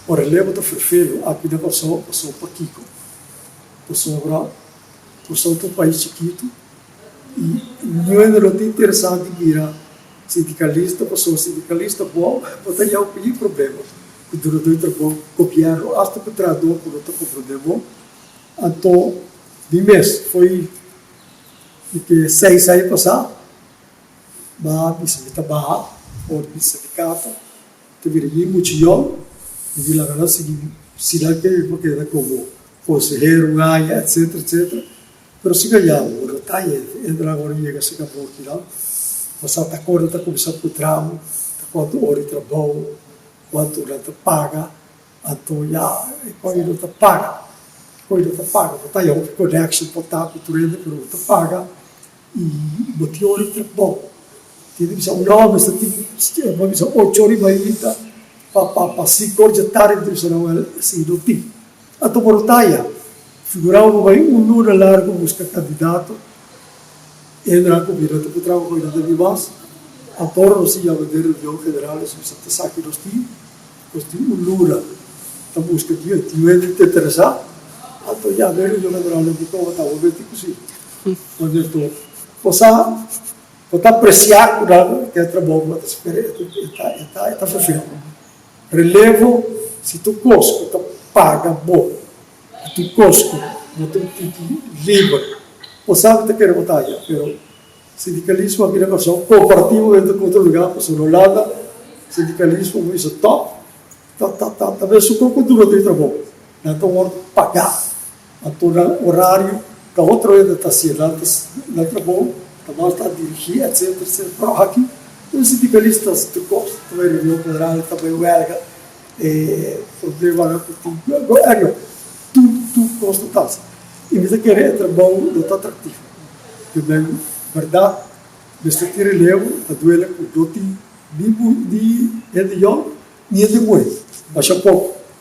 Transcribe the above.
O relevo do ferfeiro, aqui da passou para Kiko. Passou agora, passou para o país chiquito. E não é muito interessante virar sindicalista, passou sindicalista, bom, mas tem algum problema. O diretor trabalhou, copiaram, até que traduz, quando está com problema. Então, de mês, foi que 6 anos passados, mas me trabalha, ou me sindicato, teve muito jovem, e lá agora se lá que porque era como conselheiro, ganha, etc, etc. Mas se ganhava, o retalho, entra agora e chega a se acabou aqui lá. Mas até agora está começando com o tramo, quanto hora de trabalho, quanto hora de paga, então já, quando não te paga, quando não te paga, está aí um connection, está com tudo, quando não te paga, e botou hora de trabalho. Tem que ser um nome, tem que ser 8 horas e meia, para 5 horas de tarde, tem que ser assim, não tem. Então, por taia, figurava bem número largo, busca candidato, entra com o diretor que trabalha com o Vivas, a porra, se já vender o João Federal, se você está aqui nos tem Lula, então busca aqui, tinha de te interessar, então já ver o João Federal, que como está o vento così, quando eu estou, possa apreciar o que é trabalho, mas está fazendo. Relevo, se tu cosco, tu paga bom, tu cosco, tu livre, possa te querer botar já, pero sindicalismo aqui na nação, cooperativo dentro de outro lugar, por no lado, sindicalismo, isso top, também sucou com tudo de trabalho, então hora pagar, então horário, da outra vez está sendo, na trabalho, também está dirigir, etc, etc, para aqui, os sindicalistas, tu gosta, também reunião federal, também huelga, problema, tu gosta de e me querer trabalho não está atrativo, também verdade, neste relevo, a duela com o doti de jovem, nem de mãe, mas pouco,